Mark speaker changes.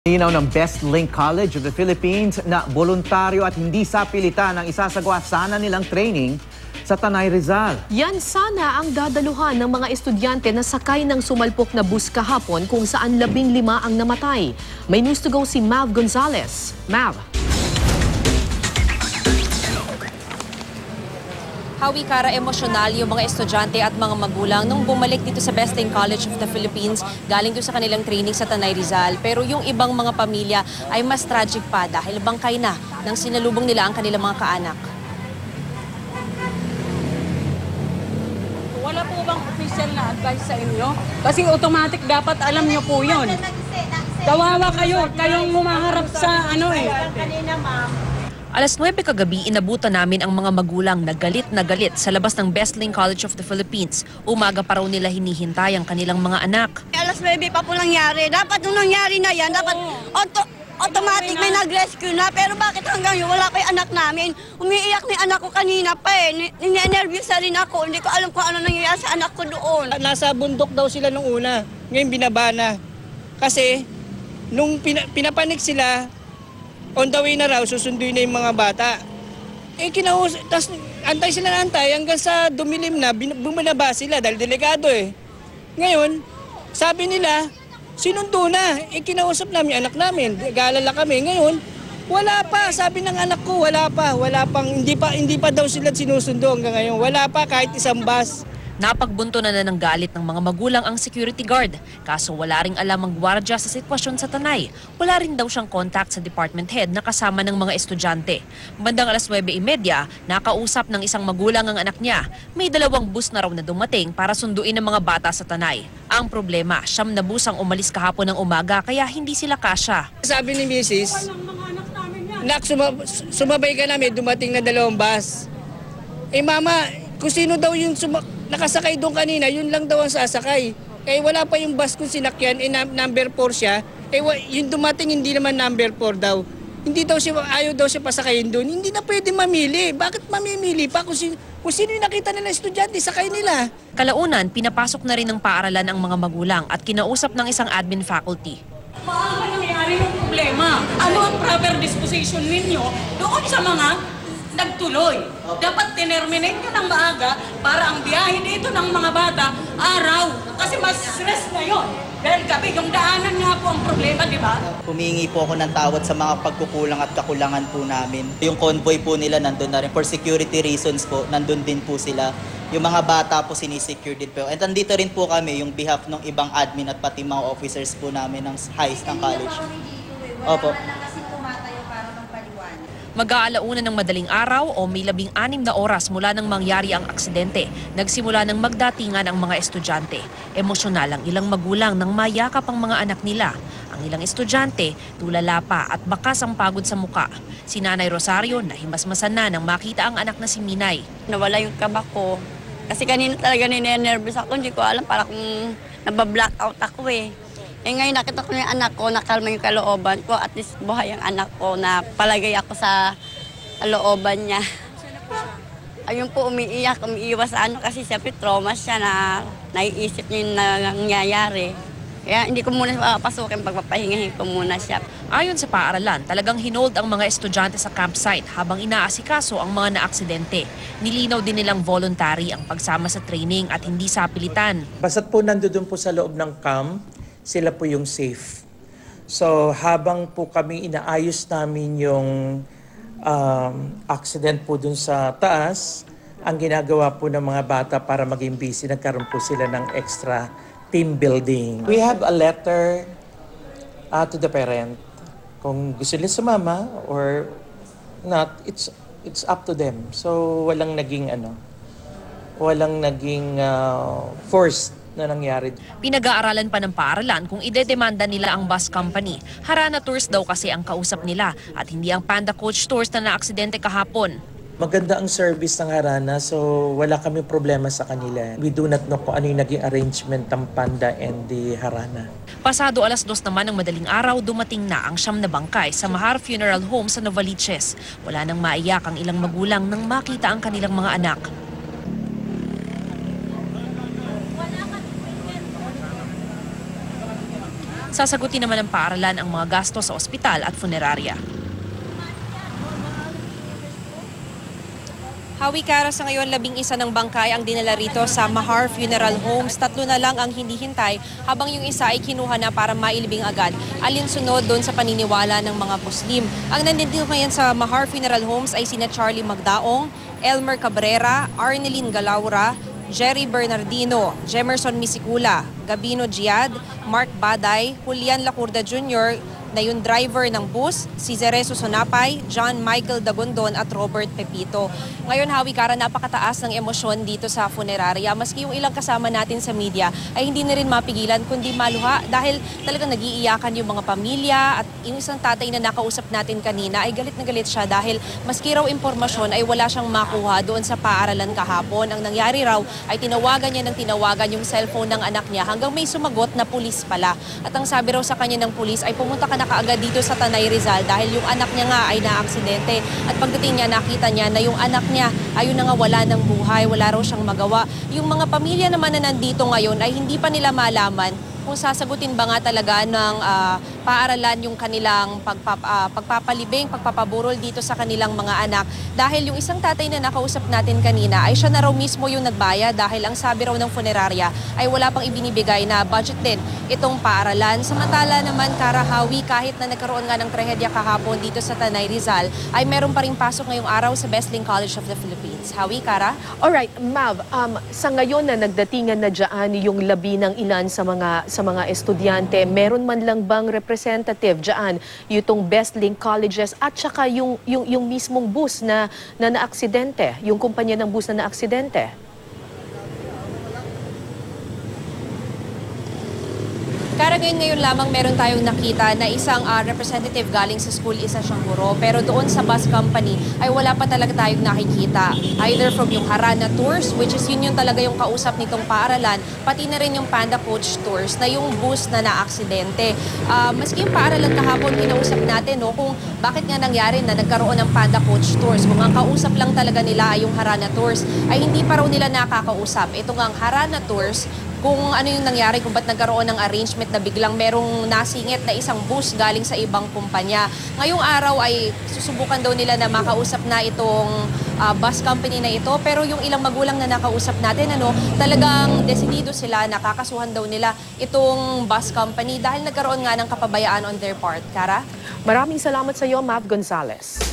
Speaker 1: Ninaw ng Best Link College of the Philippines na voluntaryo at hindi sa pilitan ang isasagawa sana nilang training sa Tanay, Rizal.
Speaker 2: Yan sana ang dadaluhan ng mga estudyante na sakay ng sumalpok na bus kahapon kung saan 15 ang namatay. May news to go si Mav Gonzalez. Mav.
Speaker 3: Hawikara emosyonal yung mga estudyante at mga magulang nung bumalik dito sa Best Link College of the Philippines galing doon sa kanilang training sa Tanay, Rizal. Pero yung ibang mga pamilya ay mas tragic pa dahil bangkay na nang sinalubong nila ang kanilang mga kaanak.
Speaker 4: Wala po bang official na advice sa inyo? Kasi automatic dapat alam nyo po yun. Kawawa kayo, kayong humaharap sa Kanina, ma'am.
Speaker 3: Alas 9 kagabi, inabutan namin ang mga magulang na galit sa labas ng Best Link College of the Philippines. Umaga pa raw nila hinihintay ang kanilang mga anak.
Speaker 5: Alas 9 pa po nangyari. Dapat nung nangyari na yan, dapat automatic may nag-rescue na. Pero bakit hanggang yun, wala pa yung anak namin? Umiiyak ni anak ko kanina pa eh. Ninenervyos rin ako. Hindi ko alam kung ano nangyayari sa anak ko doon.
Speaker 6: Nasa bundok daw sila nung una. Ngayon binaba na. Kasi nung pinapanik sila, on the way na raw, susunduin na yung mga bata. Tapos antay sila na antay hanggang sa dumilim na, bumaba sila dahil delikado eh. Ngayon, sabi nila, sinundo na. Kinausap namin yung anak namin, gaalala kami. Ngayon, wala pa. Sabi ng anak ko, wala pang, hindi pa daw sila sinusundo hanggang ngayon. Wala pa kahit isang bus.
Speaker 3: Napagbunto na ng galit ng mga magulang ang security guard. Kaso wala ring alam ang gwardya sa sitwasyon sa Tanay. Wala rin daw siyang contact sa department head na kasama ng mga estudyante. Bandang alas 9:30, nakausap ng isang magulang ang anak niya. May 2 bus na raw na dumating para sunduin ang mga bata sa Tanay. Ang problema, 9 na bus ang umalis kahapon ng umaga kaya hindi sila kasya.
Speaker 6: Sabi ni Mrs., nak, sumabay ka namin, dumating na 2 bus. Mama, kung sino daw yung nakasakay doon kanina, yun lang daw ang sasakay. Wala pa yung bus kung sinakyan, number 4 siya. Yung dumating hindi naman number 4 daw. Hindi daw siya, ayaw daw siya pasakayin doon. Hindi na pwede mamili. Bakit mamimili pa kung sino yung nakita nila estudyante, sakay nila?
Speaker 3: Kalaunan, pinapasok na rin ng paaralan ang mga magulang at kinausap ng isang admin faculty.
Speaker 4: Paano nangyari yung problema? Ano ang proper disposition ninyo doon sa mga nagtuloy? Dapat tinerminate nyo ng maaga para ang biyahe dito ng mga bata araw. Kasi mas stress na yun. Dahil gabi, yung daanan nga po ang problema, di ba?
Speaker 7: Humingi po ako ng tawad sa mga pagkukulang at kakulangan po namin. Yung convoy po nila nandun na rin. For security reasons po, nandun din po sila. Yung mga bata po sinisecure din po. At nandito rin po kami, yung behalf ng ibang admin at pati mga officers po namin ng HICE ng college. Opo.
Speaker 3: Mag-aalauna ng madaling araw o may 16 na oras mula nang mangyari ang aksidente. Nagsimula ng magdatingan ang mga estudyante. Emosyonal ang ilang magulang nang mayakap ang mga anak nila. Ang ilang estudyante, tulala pa at bakas ang pagod sa muka. Si Nanay Rosario nahimasmasan na nang makita ang anak na si Minay.
Speaker 5: Nawala yung kaba ko. Kasi kanina talaga ninenervyos ako. Hindi ko alam, para kung nabablack-out ako eh. Ngayon nakita ko yung anak ko, nakalma yung kalooban ko. At least buhay ang anak ko na palagay ako sa kalooban niya. Ayun po, umiiwas sa kasi siyempre trauma siya na naiisip niya yung nangyayari. Kaya hindi ko muna papasukin, pagpapahingahin ko muna siya.
Speaker 3: Ayon sa paaralan, talagang hinold ang mga estudyante sa campsite habang inaasikaso ang mga naaksidente. Nilinaw din nilang voluntary ang pagsama sa training at hindi sa pilitan.
Speaker 8: Basta't po nandoon po sa loob ng camp, sila po yung safe. So habang po kami inaayos namin yung accident po dun sa taas, ang ginagawa po ng mga bata para maging busy, nagkaroon po sila ng extra team building. We have a letter to the parent. Kung gusto nila sumama or not, it's up to them. So walang naging forced na nangyari.
Speaker 3: Pinag-aaralan pa ng paaralan kung idedemanda nila ang bus company. Harana Tours daw kasi ang kausap nila at hindi ang Panda Coach Tours na naaksidente kahapon.
Speaker 8: Maganda ang service ng Harana, so wala kami problema sa kanila. We do not know kung ano yung naging arrangement ng Panda and the Harana.
Speaker 3: Pasado alas 2 naman ng madaling araw, dumating na ang 9 na bangkay sa Mahar Funeral Home sa Novaliches. Wala nang maiyak ang ilang magulang nang makita ang kanilang mga anak. Sasagutin naman ng paaralan ang mga gasto sa ospital at funerarya. Hawi Kara, sa ngayon 11 ng bangkay ang dinala rito sa Mahar Funeral Homes. 3 na lang ang hindi hintay habang yung isa ay kinuha na para mailibing agad. Alinsunod doon sa paniniwala ng mga Muslim. Ang nandito ngayon sa Mahar Funeral Homes ay sina Charlie Magdaong, Elmer Cabrera, Arneline Galaura, Jerry Bernardino, Jemerson Misikula, Gabino Giad, Mark Baday, Julian Lacurda Jr., na yung driver ng bus, si Zereso Sonapay, John Michael Dagondon at Robert Pepito. Ngayon, Hawi Kara, napakataas ng emosyon dito sa funeraria. Maski yung ilang kasama natin sa media ay hindi na rin mapigilan kundi maluha dahil talagang nag-iiyakan yung mga pamilya at yung isang tatay na nakausap natin kanina ay galit na galit siya dahil maski raw impormasyon ay wala siyang makuha doon sa paaralan kahapon. Ang nangyari raw ay tinawagan yung cellphone ng anak niya hanggang may sumagot na pulis pala. At ang sabi raw sa kanya ng pulis ay pumunta ka na kaagad dito sa Tanay Rizal dahil yung anak niya nga ay naaksidente at pagdating niya nakita niya na yung anak niya ayun na nga wala ng buhay, wala raw siyang magawa. Yung mga pamilya naman na nandito ngayon ay hindi pa nila malaman kung sasagutin ba nga talaga ng paaralan yung kanilang pagpapalibing, pagpapaburol dito sa kanilang mga anak. Dahil yung isang tatay na nakausap natin kanina ay siya na raw mismo yung nagbayad dahil ang sabi raw ng funeraria ay wala pang ibinibigay na budget din itong paaralan. Samantala naman, Kara, Hawi, kahit na nagkaroon nga ng trahedya kahapon dito sa Tanay Rizal, ay meron pa rin pasok ngayong araw sa Besling College of the Philippines. Hawi, Kara?
Speaker 2: Alright, Mav, sa ngayon na nagdatingan na dyan yung labi ng ilan sa mga estudyante, meron man lang bang representative dyan yung Besling Colleges at saka yung mismong bus na naaksidente, yung kumpanya ng bus na naaksidente?
Speaker 3: Kara, ngayon lamang meron tayong nakita na isang representative galing sa school, isa siyang guro. Pero doon sa bus company ay wala pa talaga tayong nakikita. Either from yung Harana Tours, which is yun talaga yung kausap nitong paaralan, pati na rin yung Panda Coach Tours na yung bus na naaksidente. Maski yung paaralan kahapon, kinausap natin kung bakit nga nangyari na nagkaroon ng Panda Coach Tours. Kung ang kausap lang talaga nila ay yung Harana Tours, ay hindi pa raw nila nakakausap. Ito nga ang Harana Tours, kung ano yung nangyari, kung ba't nagkaroon ng arrangement na biglang merong nasingit na isang bus galing sa ibang kumpanya. Ngayong araw ay susubukan daw nila na makausap na itong bus company na ito. Pero yung ilang magulang na nakausap natin, talagang desidido sila, nakakasuhan daw nila itong bus company dahil nagkaroon nga ng kapabayaan on their part. Kara?
Speaker 2: Maraming salamat sa iyo, Mav Gonzales.